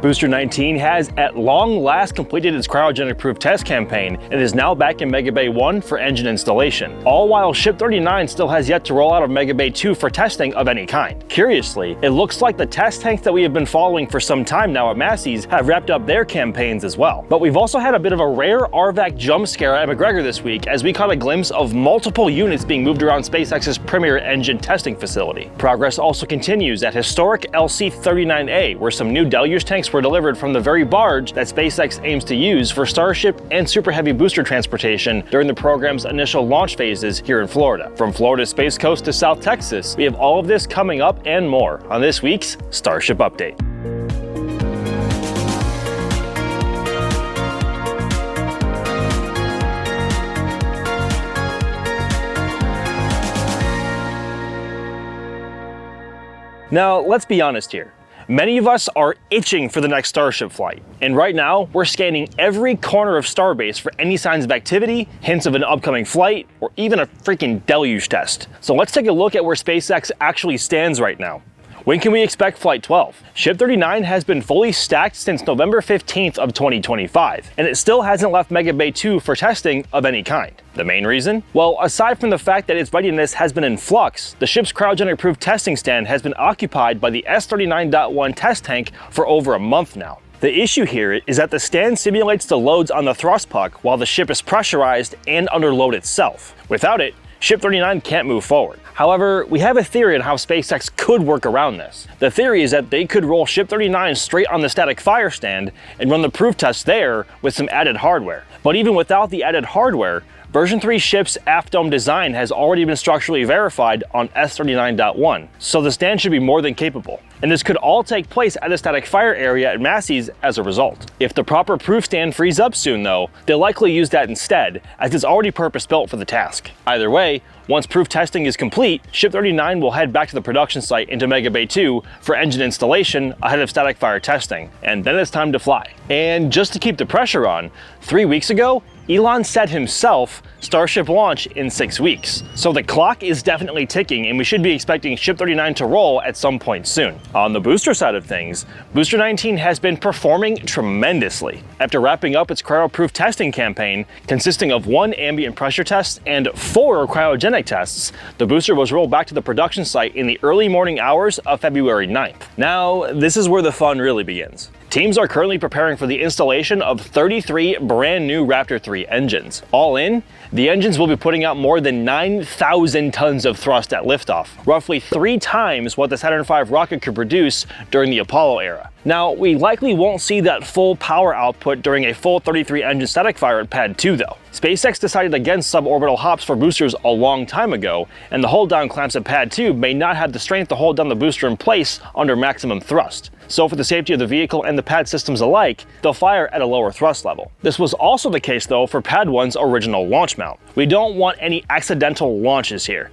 Booster 19 has at long last completed its cryogenic proof test campaign and is now back in Mega Bay 1 for engine installation, all while Ship 39 still has yet to roll out of Mega Bay 2 for testing of any kind. Curiously, it looks like the test tanks that we have been following for some time now at Massey's have wrapped up their campaigns as well. But we've also had a bit of a rare RVac jump scare at McGregor this week as we caught a glimpse of multiple units being moved around SpaceX's premier engine testing facility. Progress also continues at historic LC-39A, where some new deluge tanks were delivered from the very barge that SpaceX aims to use for Starship and Super Heavy booster transportation during the program's initial launch phases here in Florida. From Florida's Space Coast to South Texas, we have all of this coming up and more on this week's Starship Update. Now, let's be honest here. Many of us are itching for the next Starship flight, and right now we're scanning every corner of Starbase for any signs of activity, hints of an upcoming flight, or even a freaking deluge test. So let's take a look at where SpaceX actually stands right now. When can we expect Flight 12? Ship 39 has been fully stacked since November 15th of 2025, and it still hasn't left Mega Bay 2 for testing of any kind. The main reason? Well, aside from the fact that its readiness has been in flux, the ship's cryogenic proof testing stand has been occupied by the S39.1 test tank for over a month now. The issue here is that the stand simulates the loads on the thrust puck while the ship is pressurized and under load itself. Without it, Ship 39 can't move forward. However, we have a theory on how SpaceX could work around this. The theory is that they could roll Ship 39 straight on the static fire stand and run the proof test there with some added hardware. But even without the added hardware, Version 3 ship's aft dome design has already been structurally verified on S39.1, so the stand should be more than capable. And this could all take place at the static fire area at Massey's as a result. If the proper proof stand frees up soon though, they'll likely use that instead, as it's already purpose-built for the task. Either way, once proof testing is complete, Ship 39 will head back to the production site into Mega Bay 2 for engine installation ahead of static fire testing, and then it's time to fly. And just to keep the pressure on, 3 weeks ago, Elon said himself Starship launch in 6 weeks. So the clock is definitely ticking and we should be expecting Ship 39 to roll at some point soon. On the booster side of things, Booster 19 has been performing tremendously. After wrapping up its cryo-proof testing campaign, consisting of 1 ambient pressure test and 4 cryogenic tests, the booster was rolled back to the production site in the early morning hours of February 9th. Now, this is where the fun really begins. Teams are currently preparing for the installation of 33 brand new Raptor 3 engines. All in, the engines will be putting out more than 9,000 tons of thrust at liftoff, roughly 3 times what the Saturn V rocket could produce during the Apollo era. Now, we likely won't see that full power output during a full 33 engine static fire at Pad 2 though. SpaceX decided against suborbital hops for boosters a long time ago, and the hold down clamps at Pad 2 may not have the strength to hold down the booster in place under maximum thrust. So for the safety of the vehicle and the pad systems alike, they'll fire at a lower thrust level. This was also the case though for Pad 1's original launch mount. We don't want any accidental launches here.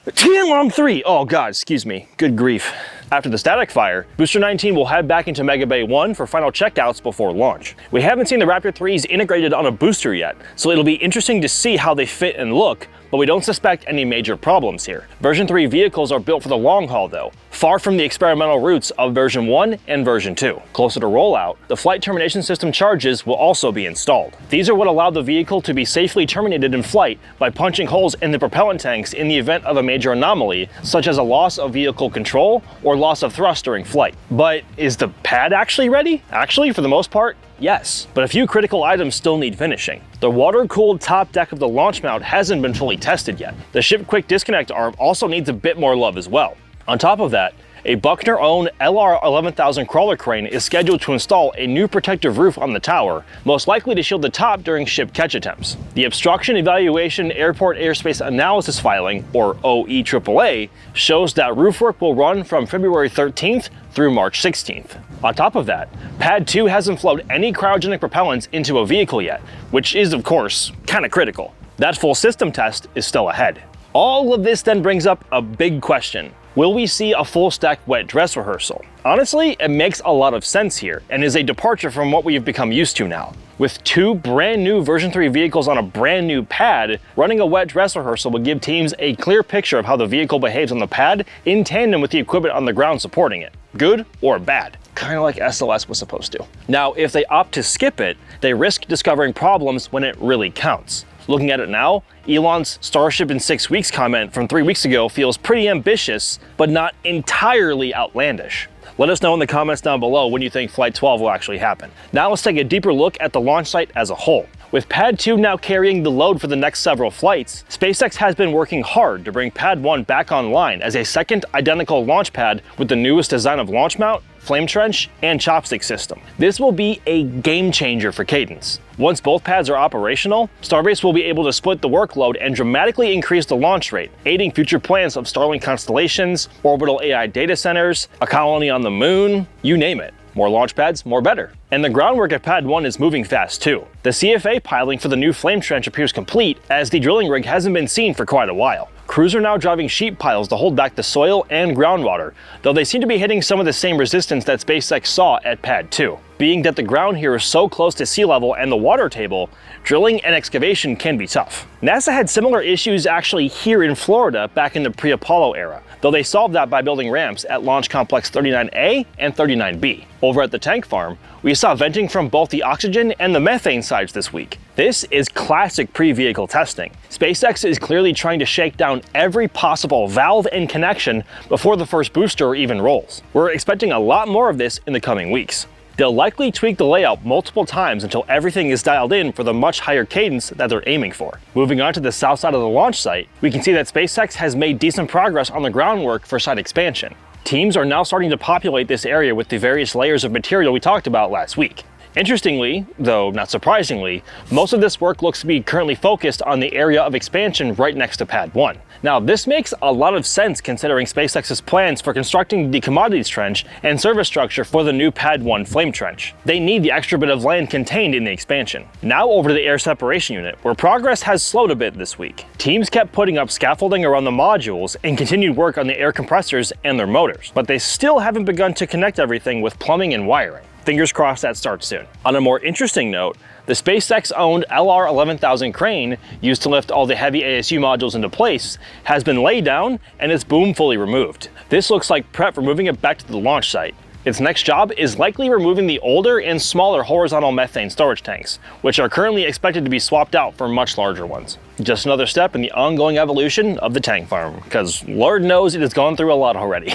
TLM 3, oh god, excuse me, good grief. After the static fire, Booster 19 will head back into Mega Bay 1 for final checkouts before launch. We haven't seen the Raptor 3s integrated on a booster yet, so it'll be interesting to see how they fit and look, but we don't suspect any major problems here. Version 3 vehicles are built for the long haul though, far from the experimental routes of Version 1 and Version 2. Closer to rollout, the flight termination system charges will also be installed. These are what allow the vehicle to be safely terminated in flight by punching holes in the propellant tanks in the event of a major anomaly, such as a loss of vehicle control or loss of thrust during flight. But is the pad actually ready? Actually, for the most part, yes, but a few critical items still need finishing. The water-cooled top deck of the launch mount hasn't been fully tested yet. The ship quick disconnect arm also needs a bit more love as well. On top of that, a Buckner-owned LR-11000 crawler crane is scheduled to install a new protective roof on the tower, most likely to shield the top during ship catch attempts. The Obstruction Evaluation Airport Airspace Analysis filing, or OEAAA, shows that roof work will run from February 13th through March 16th. On top of that, Pad 2 hasn't flowed any cryogenic propellants into a vehicle yet, which is, of course, kinda critical. That full system test is still ahead. All of this then brings up a big question. Will we see a full stack wet dress rehearsal? Honestly, it makes a lot of sense here and is a departure from what we have become used to now. With 2 brand new version 3 vehicles on a brand new pad, running a wet dress rehearsal would give teams a clear picture of how the vehicle behaves on the pad in tandem with the equipment on the ground supporting it, good or bad. kind of like SLS was supposed to. Now, if they opt to skip it, they risk discovering problems when it really counts. Looking at it now, Elon's Starship in 6 weeks comment from 3 weeks ago feels pretty ambitious, but not entirely outlandish. Let us know in the comments down below when you think Flight 12 will actually happen. Now let's take a deeper look at the launch site as a whole. With Pad 2 now carrying the load for the next several flights, SpaceX has been working hard to bring Pad 1 back online as a second identical launch pad with the newest design of launch mount, flame trench, and chopstick system. This will be a game changer for Cadence. Once both pads are operational, Starbase will be able to split the workload and dramatically increase the launch rate, aiding future plans of Starlink constellations, orbital AI data centers, a colony on the moon, you name it. More launch pads, more better. And the groundwork at Pad 1 is moving fast too. The CFA piling for the new flame trench appears complete, as the drilling rig hasn't been seen for quite a while. Crews are now driving sheet piles to hold back the soil and groundwater, though they seem to be hitting some of the same resistance that SpaceX saw at Pad 2. Being that the ground here is so close to sea level and the water table, drilling and excavation can be tough. NASA had similar issues actually here in Florida back in the pre-Apollo era, though they solved that by building ramps at Launch Complex 39A and 39B. Over at the tank farm, we saw venting from both the oxygen and the methane sides this week. This is classic pre-vehicle testing. SpaceX is clearly trying to shake down every possible valve and connection before the first booster even rolls. We're expecting a lot more of this in the coming weeks. They'll likely tweak the layout multiple times until everything is dialed in for the much higher cadence that they're aiming for. Moving on to the south side of the launch site, we can see that SpaceX has made decent progress on the groundwork for site expansion. Teams are now starting to populate this area with the various layers of material we talked about last week. Interestingly, though not surprisingly, most of this work looks to be currently focused on the area of expansion right next to Pad 1. Now, this makes a lot of sense considering SpaceX's plans for constructing the commodities trench and service structure for the new Pad 1 flame trench. They need the extra bit of land contained in the expansion. Now over to the air separation unit, where progress has slowed a bit this week. Teams kept putting up scaffolding around the modules and continued work on the air compressors and their motors, but they still haven't begun to connect everything with plumbing and wiring. Fingers crossed that starts soon. On a more interesting note, the SpaceX-owned LR-11000 crane, used to lift all the heavy ASU modules into place, has been laid down and its boom fully removed. This looks like prep for moving it back to the launch site. Its next job is likely removing the older and smaller horizontal methane storage tanks, which are currently expected to be swapped out for much larger ones. Just another step in the ongoing evolution of the tank farm, because Lord knows it has gone through a lot already.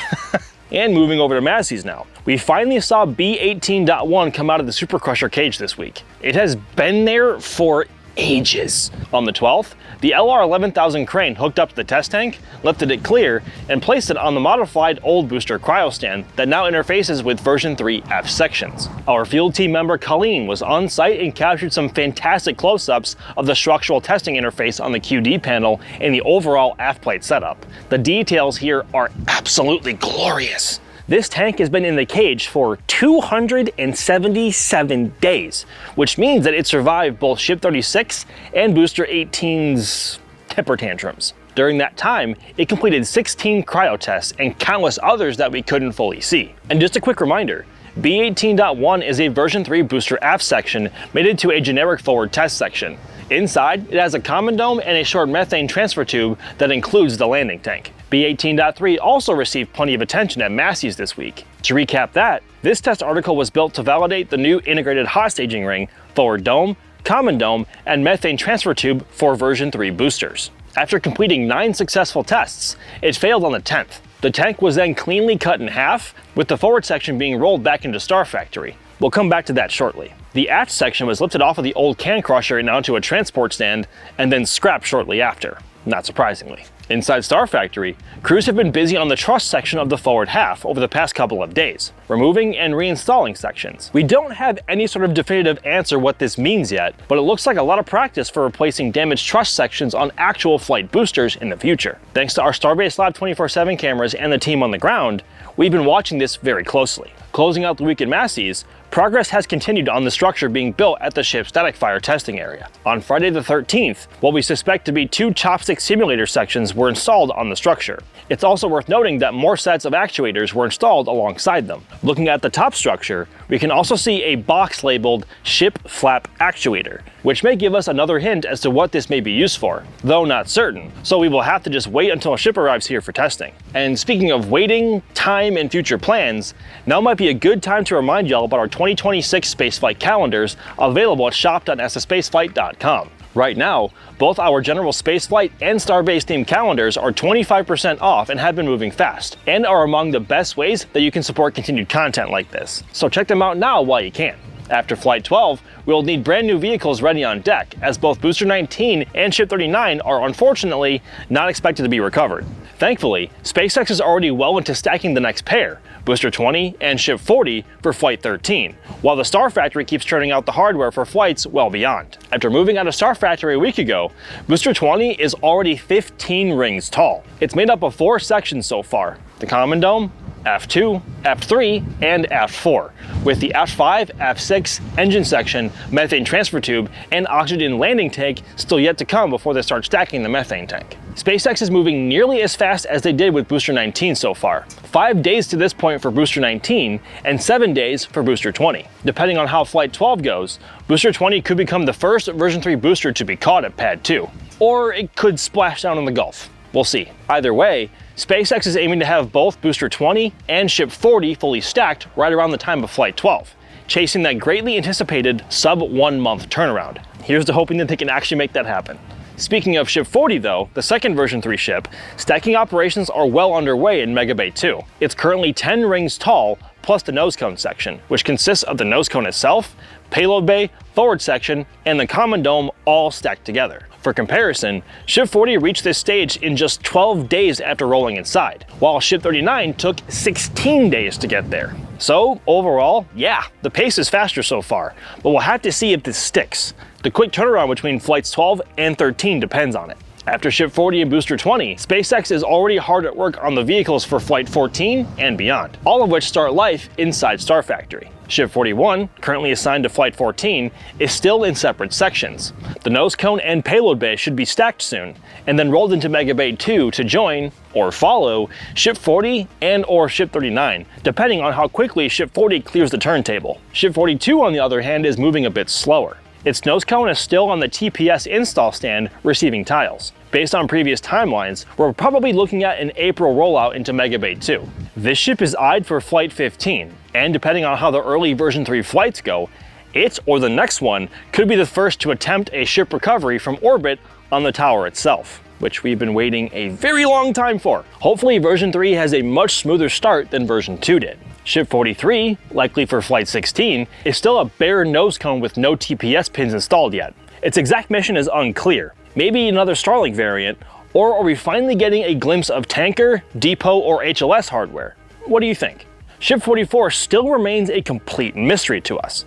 And moving over to Massey's now. We finally saw B18.1 come out of the Super Crusher cage this week. It has been there for ages. On the 12th, the LR-11000 crane hooked up to the test tank, lifted it clear, and placed it on the modified old booster cryo stand that now interfaces with version 3 F sections. Our field team member Colleen was on site and captured some fantastic close-ups of the structural testing interface on the QD panel and the overall aft plate setup. The details here are absolutely glorious. This tank has been in the cage for 277 days, which means that it survived both Ship 36 and Booster 18's temper tantrums. During that time, it completed 16 cryo tests and countless others that we couldn't fully see. And just a quick reminder, B18.1 is a version 3 booster aft section mated to a generic forward test section. Inside, it has a common dome and a short methane transfer tube that includes the landing tank. B18.3 also received plenty of attention at Massey's this week. To recap that, this test article was built to validate the new integrated hot staging ring, forward dome, common dome, and methane transfer tube for version 3 boosters. After completing 9 successful tests, it failed on the 10th. The tank was then cleanly cut in half, with the forward section being rolled back into Star Factory. We'll come back to that shortly. The aft section was lifted off of the old can crusher and onto a transport stand, and then scrapped shortly after, not surprisingly. Inside Star Factory, crews have been busy on the truss section of the forward half over the past couple of days, removing and reinstalling sections. We don't have any sort of definitive answer what this means yet, but it looks like a lot of practice for replacing damaged truss sections on actual flight boosters in the future. Thanks to our Starbase Lab 24/7 cameras and the team on the ground, we've been watching this very closely. Closing out the week at Massey's, progress has continued on the structure being built at the ship's static fire testing area. On Friday the 13th, what we suspect to be 2 chopstick simulator sections were installed on the structure. It's also worth noting that more sets of actuators were installed alongside them. Looking at the top structure, we can also see a box labeled Ship Flap Actuator, which may give us another hint as to what this may be used for, though not certain, so we will have to just wait until a ship arrives here for testing. And speaking of waiting, time, and future plans, now might be be a good time to remind y'all about our 2026 spaceflight calendars available at shop.ssspaceflight.com. Right now, both our general spaceflight and Starbase themed calendars are 25% off and have been moving fast, and are among the best ways that you can support continued content like this. So check them out now while you can. After Flight 12, we'll need brand new vehicles ready on deck, as both Booster 19 and Ship 39 are unfortunately not expected to be recovered. Thankfully, SpaceX is already well into stacking the next pair, Booster 20 and Ship 40 for Flight 13, while the Star Factory keeps churning out the hardware for flights well beyond. After moving out of Star Factory a week ago, Booster 20 is already 15 rings tall. It's made up of 4 sections so far: the Common Dome, F2, F3, and F4, with the F5, F6 engine section, methane transfer tube, and oxygen landing tank still yet to come before they start stacking the methane tank. SpaceX is moving nearly as fast as they did with Booster 19 so far. 5 days to this point for Booster 19, and 7 days for Booster 20. Depending on how Flight 12 goes, Booster 20 could become the first version 3 booster to be caught at Pad 2, or it could splash down in the Gulf. We'll see. Either way, SpaceX is aiming to have both Booster 20 and Ship 40 fully stacked right around the time of Flight 12, chasing that greatly anticipated sub-1 month turnaround. Here's to hoping that they can actually make that happen. Speaking of Ship 40 though, the second version 3 ship, stacking operations are well underway in Mega Bay 2. It's currently 10 rings tall, plus the nose cone section, which consists of the nose cone itself, payload bay, forward section, and the Common Dome all stacked together. For comparison, Ship 40 reached this stage in just 12 days after rolling inside, while Ship 39 took 16 days to get there. So overall, yeah, the pace is faster so far, but we'll have to see if this sticks. The quick turnaround between Flights 12 and 13 depends on it. After Ship 40 and Booster 20, SpaceX is already hard at work on the vehicles for Flight 14 and beyond, all of which start life inside Star Factory. Ship 41, currently assigned to Flight 14, is still in separate sections. The nose cone and payload bay should be stacked soon, and then rolled into Mega Bay 2 to join, or follow, Ship 40 and or Ship 39, depending on how quickly Ship 40 clears the turntable. Ship 42, on the other hand, is moving a bit slower. Its nose cone is still on the TPS install stand receiving tiles. Based on previous timelines, we're probably looking at an April rollout into Mega Bay 2. This ship is eyed for Flight 15, and depending on how the early version 3 flights go, it or the next one could be the first to attempt a ship recovery from orbit on the tower itself, which we've been waiting a very long time for. Hopefully version 3 has a much smoother start than version 2 did. Ship 43, likely for Flight 16, is still a bare nose cone with no TPS pins installed yet. Its exact mission is unclear. Maybe another Starlink variant, or are we finally getting a glimpse of tanker, depot, or HLS hardware? What do you think? Ship 44 still remains a complete mystery to us.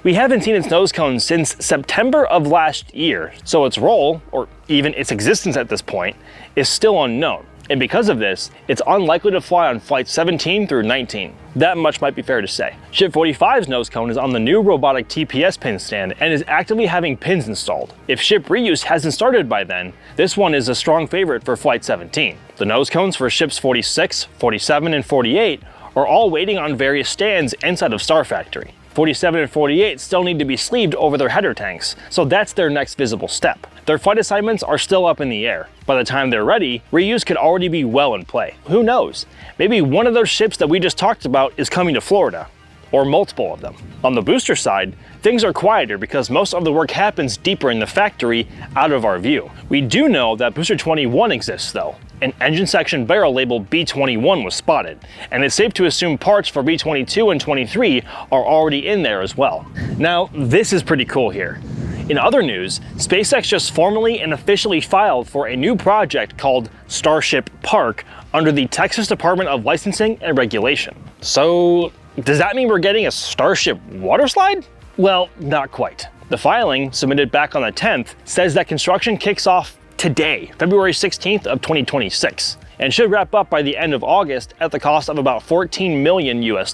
We haven't seen its nose cone since September of last year, so its role, or even its existence at this point, is still unknown. And because of this, it's unlikely to fly on Flights 17 through 19. That much might be fair to say. Ship 45's nose cone is on the new robotic TPS pin stand and is actively having pins installed. If ship reuse hasn't started by then, this one is a strong favorite for Flight 17. The nose cones for ships 46, 47, and 48 are all waiting on various stands inside of Star Factory. 47 and 48 still need to be sleeved over their header tanks, so that's their next visible step. Their flight assignments are still up in the air. By the time they're ready, reuse could already be well in play. Who knows? Maybe one of those ships that we just talked about is coming to Florida, or multiple of them. On the booster side, things are quieter because most of the work happens deeper in the factory, out of our view. We do know that Booster 21 exists though. An engine section barrel labeled B21 was spotted, and it's safe to assume parts for B22 and 23 are already in there as well. Now, this is pretty cool here. In other news, SpaceX just formally and officially filed for a new project called Starship Park under the Texas Department of Licensing and Regulation. So, does that mean we're getting a Starship waterslide? Well, not quite. The filing, submitted back on the 10th, says that construction kicks off today, February 16th of 2026, and should wrap up by the end of August at the cost of about $14 million US.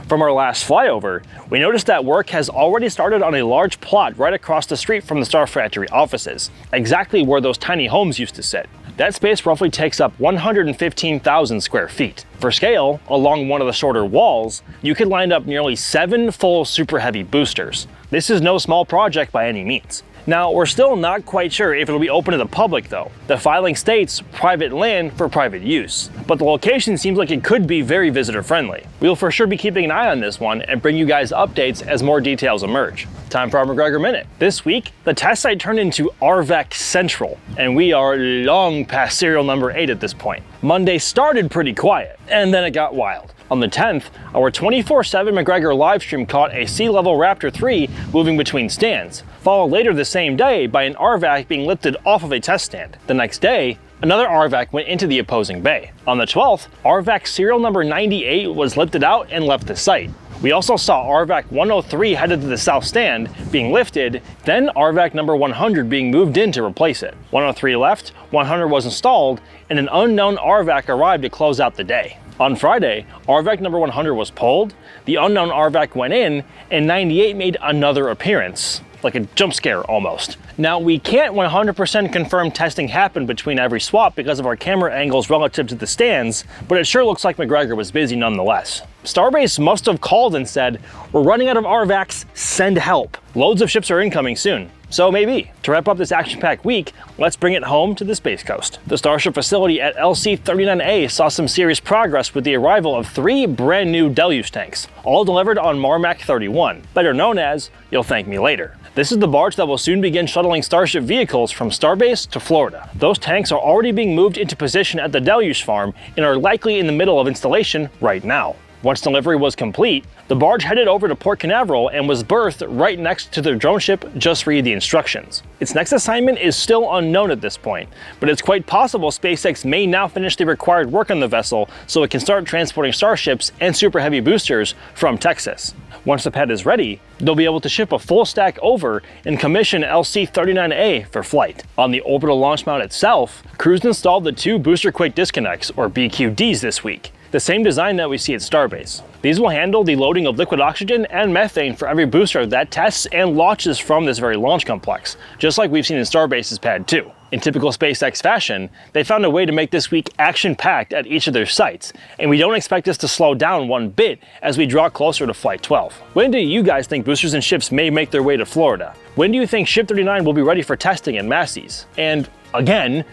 From our last flyover, we noticed that work has already started on a large plot right across the street from the Star Factory offices, exactly where those tiny homes used to sit. That space roughly takes up 115,000 square feet. For scale, along one of the shorter walls, you could line up nearly 7 full super heavy boosters. This is no small project by any means. Now, we're still not quite sure if it'll be open to the public though. The filing states private land for private use, but the location seems like it could be very visitor friendly. We'll for sure be keeping an eye on this one and bring you guys updates as more details emerge. Time for our McGregor Minute. This week, the test site turned into RVac Central, and we are long past serial number 8 at this point. Monday started pretty quiet, and then it got wild. On the 10th, our 24/7 McGregor livestream caught a sea-level Raptor 3 moving between stands, followed later the same day by an RVac being lifted off of a test stand. The next day, another RVac went into the opposing bay. On the 12th, RVac serial number 98 was lifted out and left the site. We also saw RVac 103 headed to the south stand being lifted, then RVac number 100 being moved in to replace it. 103 left, 100 was installed, and an unknown RVac arrived to close out the day. On Friday, RVac number 100 was pulled, the unknown RVac went in, and 98 made another appearance. Like a jump scare almost. Now, we can't 100% confirm testing happened between every swap because of our camera angles relative to the stands, but it sure looks like McGregor was busy nonetheless. Starbase must have called and said, "We're running out of RVacs, send help. Loads of ships are incoming soon." So maybe. To wrap up this action-packed week, let's bring it home to the Space Coast. The Starship facility at LC-39A saw some serious progress with the arrival of 3 brand new deluge tanks, all delivered on Marmac 31, better known as You'll Thank Me Later. This is the barge that will soon begin shuttling Starship vehicles from Starbase to Florida. Those tanks are already being moved into position at the deluge farm and are likely in the middle of installation right now. Once delivery was complete, the barge headed over to Port Canaveral and was berthed right next to the drone ship Just Read the Instructions. Its next assignment is still unknown at this point, but it's quite possible SpaceX may now finish the required work on the vessel so it can start transporting Starships and Super Heavy boosters from Texas. Once the pad is ready, they'll be able to ship a full stack over and commission LC-39A for flight. On the orbital launch mount itself, crews installed the 2 booster quake disconnects, or BQDs, this week. The same design that we see at Starbase. These will handle the loading of liquid oxygen and methane for every booster that tests and launches from this very launch complex, just like we've seen in Starbase's Pad 2. In typical SpaceX fashion, they found a way to make this week action-packed at each of their sites, and we don't expect this to slow down one bit as we draw closer to Flight 12. When do you guys think boosters and ships may make their way to Florida? When do you think Ship 39 will be ready for testing in Massey's? And again,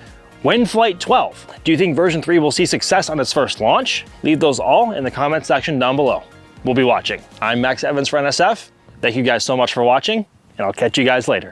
when Flight 12? Do you think version 3 will see success on its first launch? Leave those all in the comment section down below. We'll be watching. I'm Max Evans for NSF. Thank you guys so much for watching, and I'll catch you guys later.